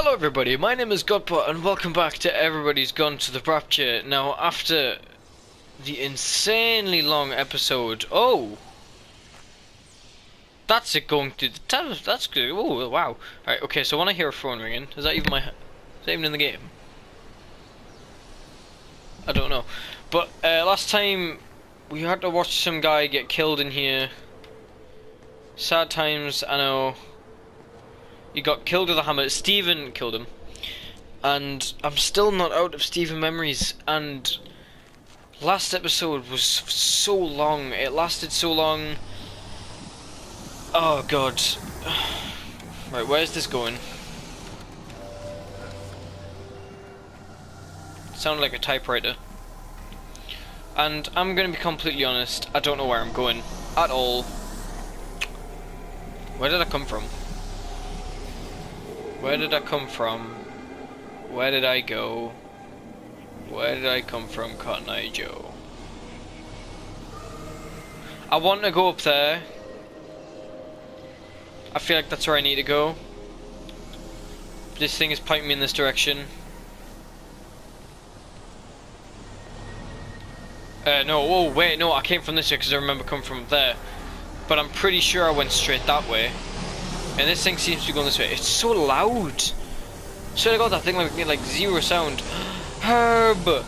Hello everybody, my name is Godpot and welcome back to Everybody's Gone to the Rapture. Now after the insanely long episode, that's it going through the tabs, that's good, oh wow. Alright, okay, so when I hear a phone ringing, is that even in the game? I don't know. But last time we had to watch some guy get killed in here. Sad times, I know. He got killed with a hammer. Steven killed him. And I'm still not out of Steven memories. And last episode was so long. It lasted so long. Oh god. Right, where's this going? Sounded like a typewriter. And I'm gonna be completely honest, I don't know where I'm going at all. Where did I come from? Where did I come from? Where did I go? Where did I come from, Cotton Eye Joe? I want to go up there. I feel like that's where I need to go. This thing is pointing me in this direction. No, oh wait, no, I came from this way because I remember coming from there. But I'm pretty sure I went straight that way. And this thing seems to be going this way. It's so loud. Swear to God, that thing made like zero sound. Herb!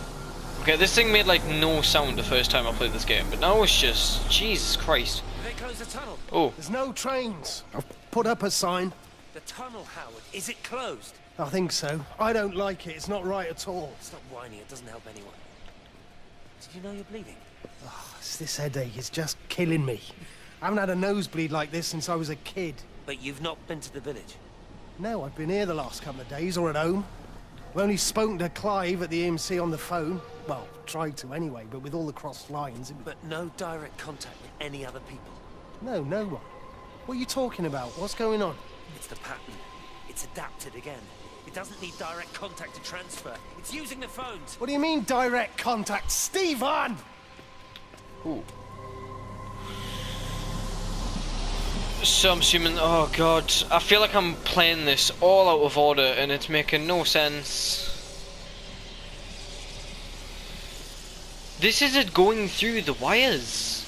Okay, this thing made like no sound the first time I played this game. But now it's just, Jesus Christ. They closed the tunnel. Oh. There's no trains. I've put up a sign. The tunnel, Howard. Is it closed? I think so. I don't like it. It's not right at all. Stop whining. It doesn't help anyone. Did you know you're bleeding? Oh, this headache is just killing me. I haven't had a nosebleed like this since I was a kid. But you've not been to the village? No, I've been here the last couple of days, or at home. I've only spoken to Clive at the EMC on the phone. Well, tried to anyway, but with all the crossed lines... But no direct contact with any other people? No, no one. What are you talking about? What's going on? It's the pattern. It's adapted again. It doesn't need direct contact to transfer. It's using the phones. What do you mean, direct contact? Stephen! Ooh. So I'm assuming, oh god, I feel like I'm playing this all out of order and it's making no sense. This isn't going through the wires.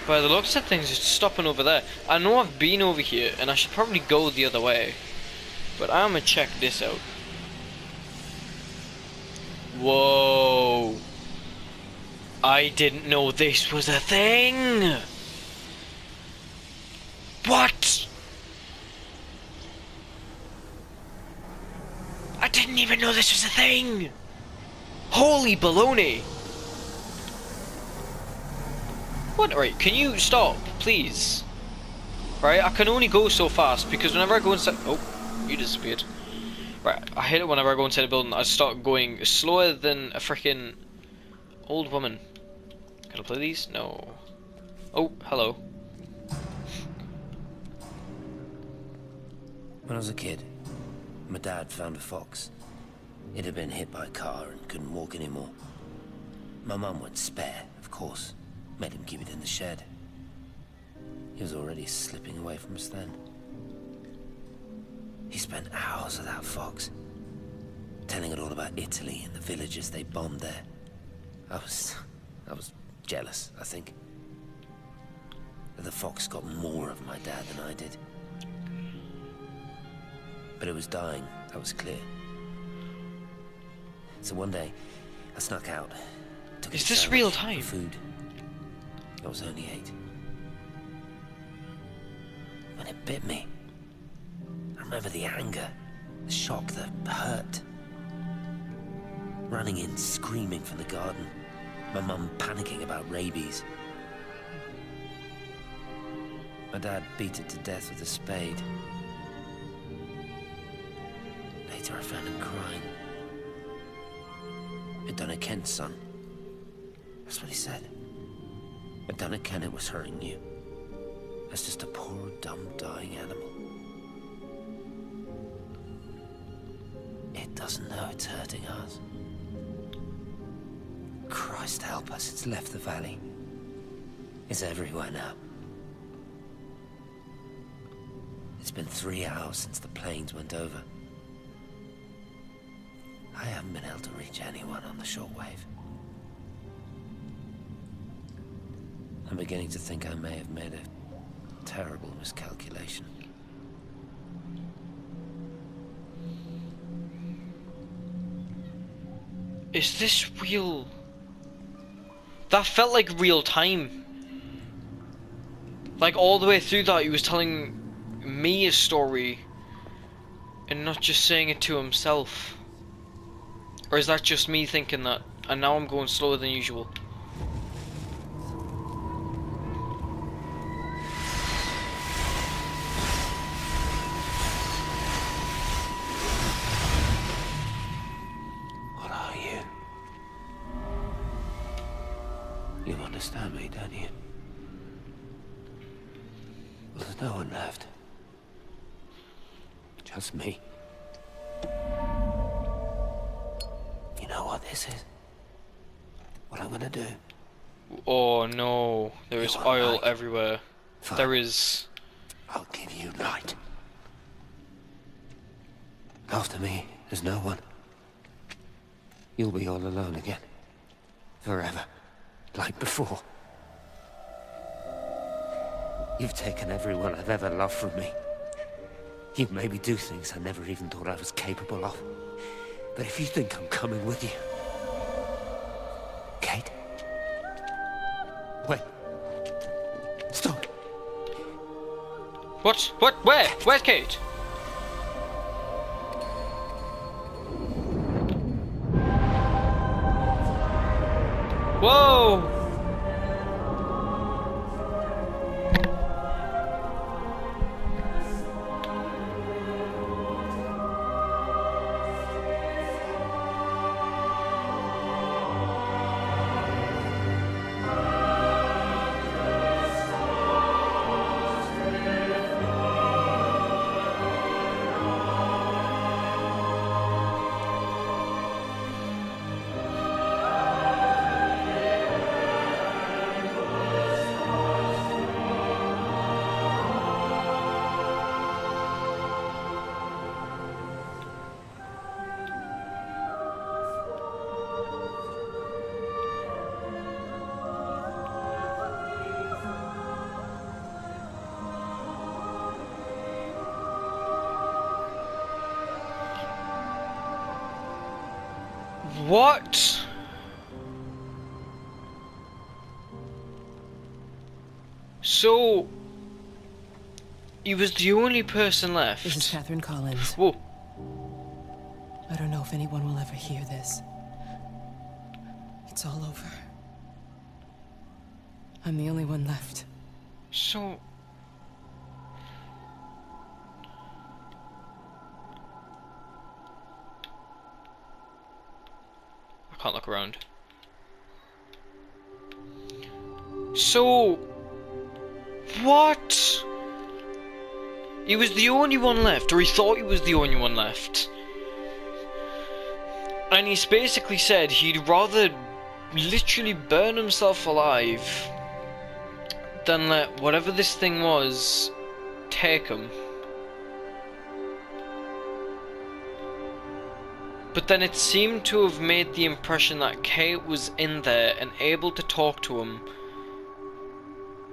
By the looks of things, it's stopping over there. I know I've been over here and I should probably go the other way. But I'm gonna check this out. Whoa. I didn't know this was a thing! What? I didn't even know this was a thing! Holy baloney! What? Right, can you stop, please? Right, I can only go so fast because whenever I go inside... Oh, you disappeared. Right, I hate it whenever I go inside a building, I start going slower than a freaking old woman. Can I play these? No. Oh, hello. When I was a kid, my dad found a fox. It had been hit by a car and couldn't walk anymore. My mum went spare, of course. Made him keep it in the shed. He was already slipping away from us then. He spent hours with that fox, telling it all about Italy and the villages they bombed there. I was jealous, I think. That the fox got more of my dad than I did. But it was dying, that was clear. So one day, I snuck out. Is this real time? Food. I was only 8. When it bit me, I remember the anger, the shock, the hurt. Running in, screaming from the garden. My mum panicking about rabies. My dad beat it to death with a spade. Later I found him crying. I'd done it, Kent's son. That's what he said. I'd done it, Ken, it was hurting you. That's just a poor, dumb, dying animal. It doesn't know it's hurting us. Christ help us, it's left the valley. It's everywhere now. It's been 3 hours since the planes went over. I haven't been able to reach anyone on the shortwave. I'm beginning to think I may have made a terrible miscalculation. Is this real? That felt like real time. Like all the way through that he was telling me a story and not just saying it to himself. Or is that just me thinking that and now I'm going slower than usual? What are you? You understand me, don't you? Well, there's no one left. Just me. You know what this is? What I'm gonna do? Oh no, there is want oil light? everywhere. Fine. There is. I'll give you light. After me, there's no one. You'll be all alone again. Forever. Like before. You've taken everyone I've ever loved from me. You've made me do things I never even thought I was capable of. But if you think I'm coming with you... Kate? Wait. Stop. What? What? Where? Where's Kate? Whoa! What? So he was the only person left. This is Catherine Collins. Whoa. I don't know if anyone will ever hear this. It's all over. I'm the only one left. So I can't look around. So what? He was the only one left, or he thought he was the only one left. And he's basically said he'd rather literally burn himself alive than let whatever this thing was take him. But then it seemed to have made the impression that Kate was in there and able to talk to him.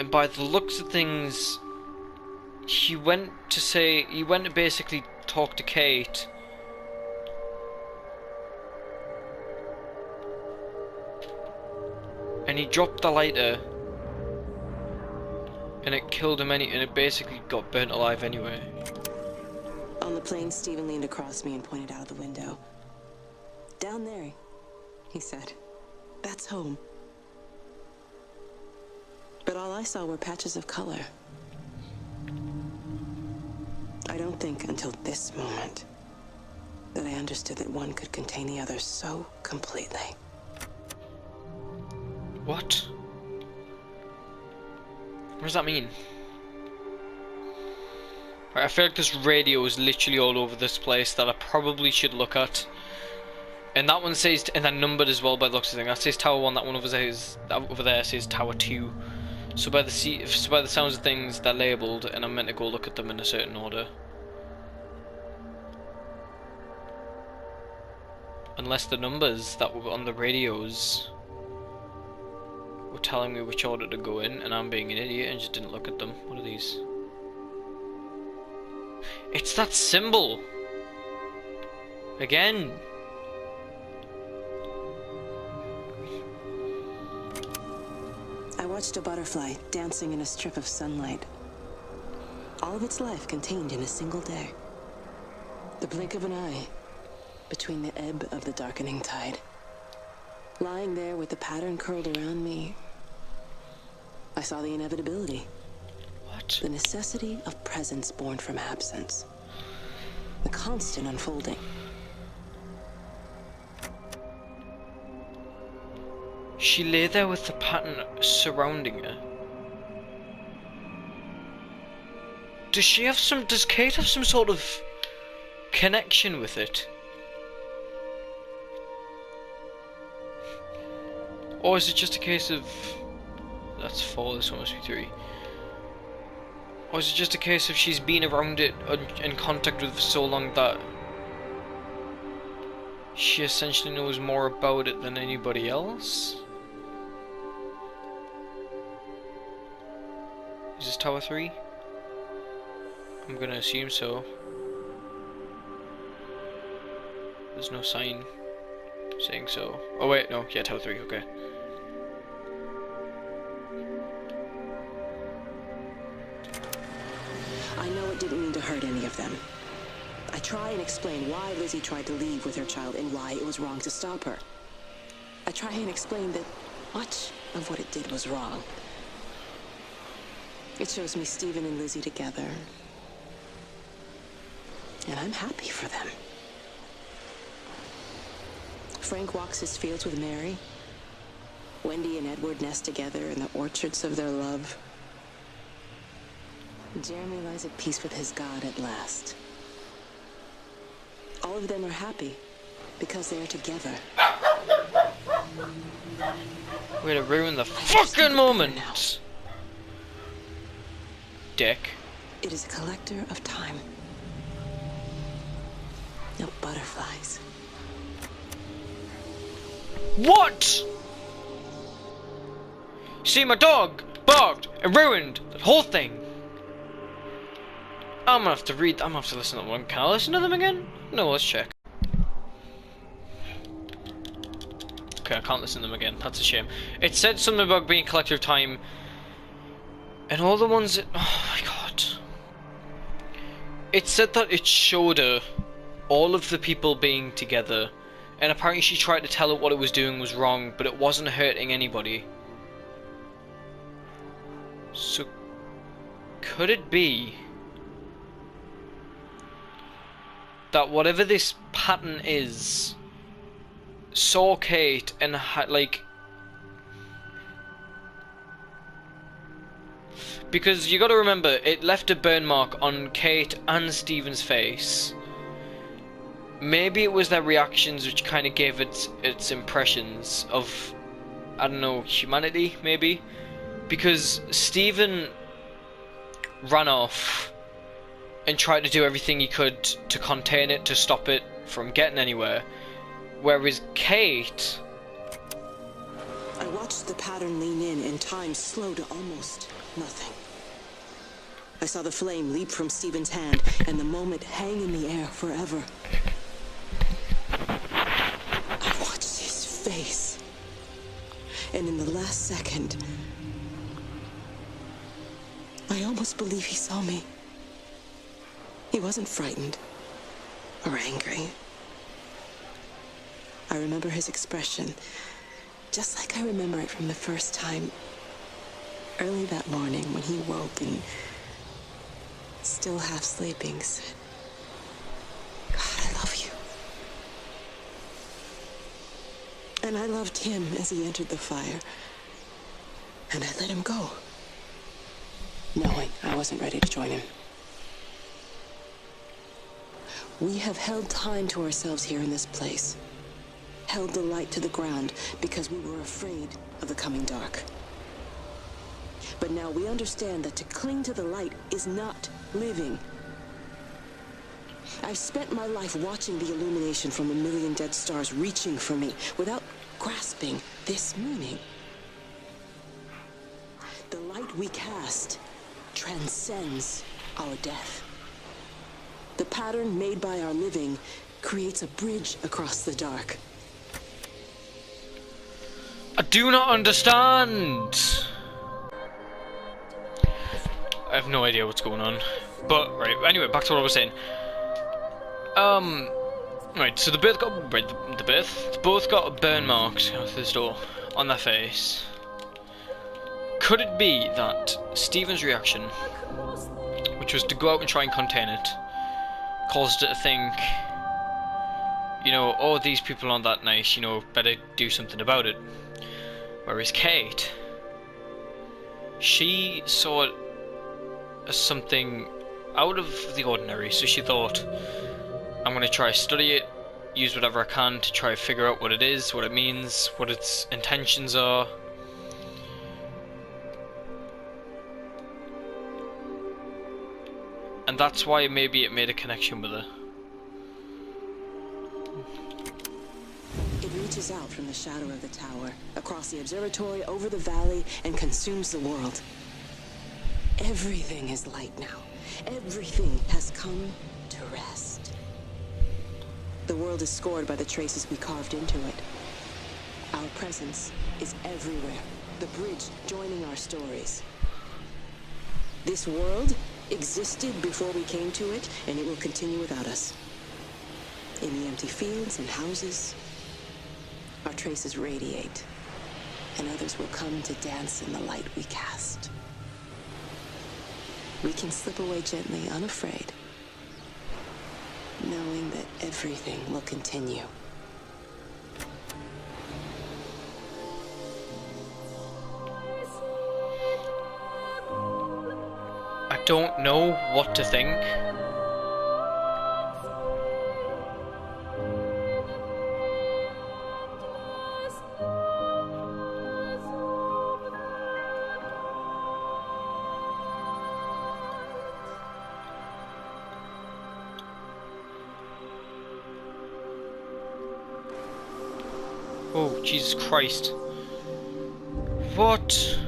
And by the looks of things, he went to basically talk to Kate. And he dropped the lighter. And it killed him and it basically got burnt alive anyway. On the plane, Stephen leaned across me and pointed out of the window. Down there, he said. That's home. But all I saw were patches of color. I don't think until this moment that I understood that one could contain the other so completely. What? What does that mean? Right, I feel like this radio is literally all over this place that I probably should look at. And that one says, and that numbered as well by the looks of things. That says Tower 1, that one over there says Tower 2. So by the sounds of things, they're labelled, and I'm meant to go look at them in a certain order. Unless the numbers that were on the radios were telling me which order to go in, and I'm being an idiot and just didn't look at them. What are these? It's that symbol! Again! I watched a butterfly dancing in a strip of sunlight. All of its life contained in a single day. The blink of an eye between the ebb of the darkening tide. Lying there with the pattern curled around me, I saw the inevitability. What? The necessity of presence born from absence. The constant unfolding. She lay there with the pattern surrounding her. Does Kate have some sort of connection with it? Or is it just a case of... That's 4, this one must be 3. Or is it just a case of she's been around it, in contact with it for so long that she essentially knows more about it than anybody else? Is this Tower 3? I'm gonna assume so. There's no sign saying so. Oh wait, no, yeah, Tower 3, okay. I know it didn't mean to hurt any of them. I try and explain why Lizzie tried to leave with her child and why it was wrong to stop her. I try and explain that much of what it did was wrong. It shows me Stephen and Lizzie together. And I'm happy for them. Frank walks his fields with Mary. Wendy and Edward nest together in the orchards of their love. Jeremy lies at peace with his God at last. All of them are happy because they are together. Way to ruin the fucking moment! Dick. It is a collector of time. No butterflies. What? See, my dog barked and ruined the whole thing. I'm gonna have to listen to them. Can I listen to them again? No, let's check. Okay, I can't listen to them again. That's a shame. It said something about being collector of time. And all the ones that... Oh my god. It said that it showed her all of the people being together. And apparently she tried to tell it what it was doing was wrong, but it wasn't hurting anybody. So... could it be that whatever this pattern is saw Kate and had, like... Because you gotta remember, it left a burn mark on Kate and Stephen's face. Maybe it was their reactions which kind of gave it its impressions of, I don't know, humanity, maybe? Because Stephen ran off and tried to do everything he could to contain it, to stop it from getting anywhere. Whereas Kate... I watched the pattern lean in and time slow to almost nothing. I saw the flame leap from Stephen's hand and the moment hang in the air forever. I watched his face. And in the last second, I almost believe he saw me. He wasn't frightened or angry. I remember his expression, just like I remember it from the first time, early that morning when he woke and, still half sleeping, said, "God, I love you." And I loved him as he entered the fire. And I let him go, knowing I wasn't ready to join him. We have held time to ourselves here in this place. Held the light to the ground because we were afraid of the coming dark. But now we understand that to cling to the light is not living. I've spent my life watching the illumination from a million dead stars reaching for me without grasping this meaning. The light we cast transcends our death. The pattern made by our living creates a bridge across the dark. I do not understand. I have no idea what's going on. But right, anyway, back to what I was saying. Right, so they both got burn marks out this door on their face. Could it be that Stephen's reaction, which was to go out and try and contain it, caused it to think, you know, oh, these people aren't that nice, you know, better do something about it. Whereas Kate, she saw it as something out of the ordinary, so she thought, I'm going to try to study it, use whatever I can to try to figure out what it is, what it means, what its intentions are. And that's why maybe it made a connection with her. It reaches out from the shadow of the tower, across the observatory, over the valley, and consumes the world. Everything is light now. Everything has come to rest. The world is scored by the traces we carved into it. Our presence is everywhere, the bridge joining our stories. This world existed before we came to it, and it will continue without us. In the empty fields and houses, our traces radiate, and others will come to dance in the light we cast. We can slip away gently, unafraid, knowing that everything will continue. I don't know what to think. Oh, Jesus Christ. What?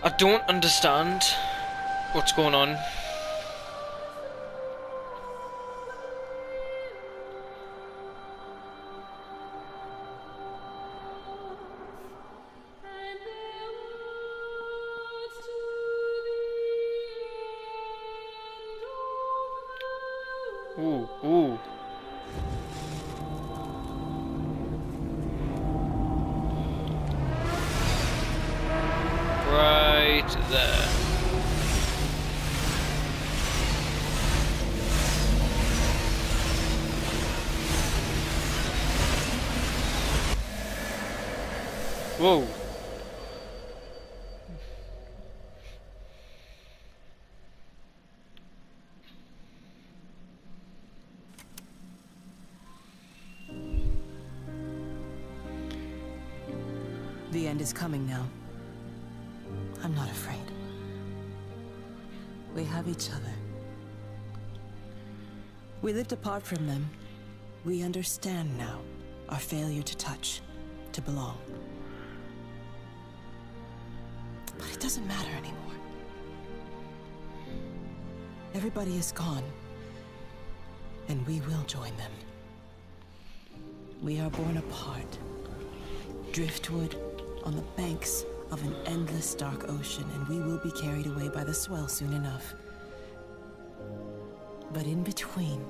I don't understand what's going on. Ooh, ooh. Right there. Whoa. The end is coming now. I'm not afraid. We have each other. We lived apart from them. We understand now our failure to touch, to belong. But it doesn't matter anymore. Everybody is gone, and we will join them. We are born apart, driftwood on the banks of an endless dark ocean, and we will be carried away by the swell soon enough. But in between,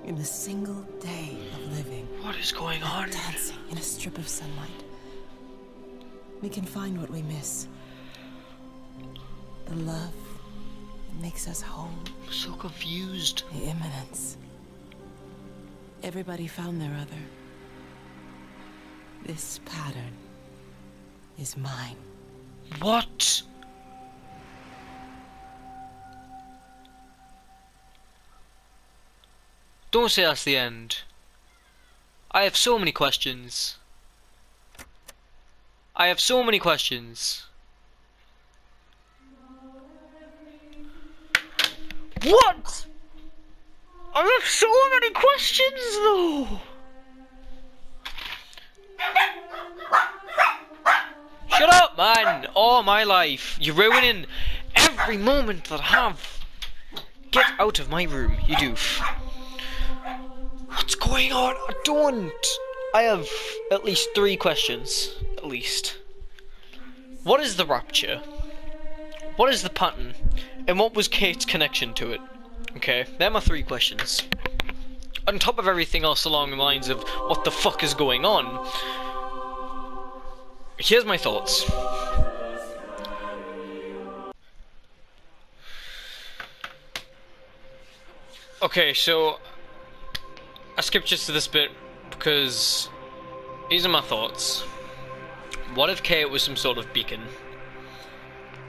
in a single day of living, What is going on? dancing in a strip of sunlight, we can find what we miss. The love that makes us whole. I'm so confused. The imminence. Everybody found their other. This pattern is mine. What? Don't say that's the end. I have so many questions. I have so many questions. What? I have so many questions though. Shut up, man! All my life. You're ruining every moment that I have. Get out of my room, you doof. What's going on? I don't. I have at least 3 questions. At least. What is the Rapture? What is the pattern? And what was Kate's connection to it? Okay, they're my 3 questions. On top of everything else along the lines of what the fuck is going on, here's my thoughts. Okay, so I skipped just to this bit because these are my thoughts. What if Kate was some sort of beacon?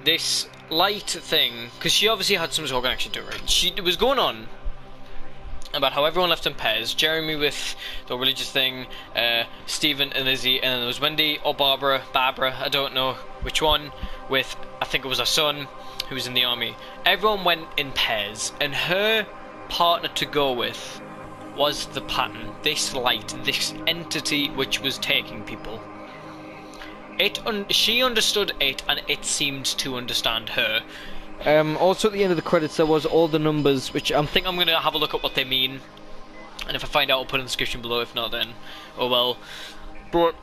This light thing, because she obviously had some sort of connection to it, right? It was going on about how everyone left in pairs. Jeremy with the religious thing, Stephen and Lizzie, and then there was Wendy or Barbara, I don't know which one, with, I think it was her son, who was in the army. Everyone went in pairs, and her partner to go with was the pattern, this light, this entity which was taking people. She understood it, and it seemed to understand her. Also at the end of the credits there was all the numbers, which I think I'm going to have a look at what they mean, and if I find out I'll put it in the description below. If not, then oh well. But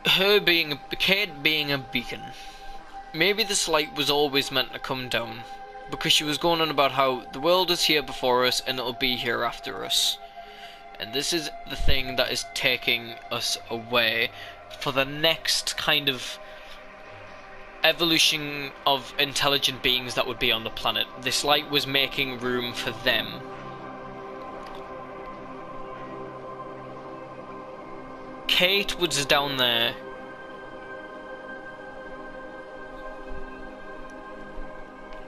Kate being a beacon, maybe this light was always meant to come down, because she was going on about how the world is here before us and it'll be here after us. And this is the thing that is taking us away for the next kind of evolution of intelligent beings that would be on the planet. This light was making room for them. Kate was down there.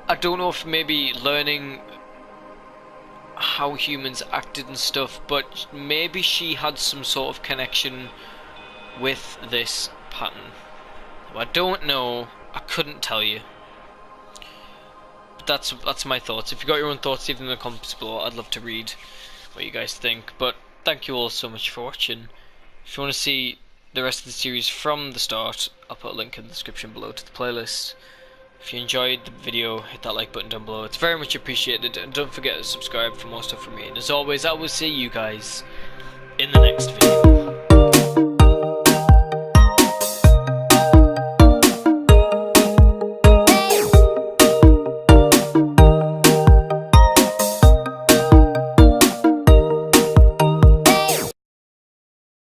I don't know if maybe learning how humans acted and stuff, but maybe she had some sort of connection with this pattern. I don't know, I couldn't tell you. But that's my thoughts. If you got your own thoughts, leave them in the comments below. I'd love to read what you guys think. But thank you all so much for watching. If you want to see the rest of the series from the start, I'll put a link in the description below to the playlist. If you enjoyed the video, hit that like button down below. It's very much appreciated, and don't forget to subscribe for more stuff from me. And as always, I will see you guys in the next video.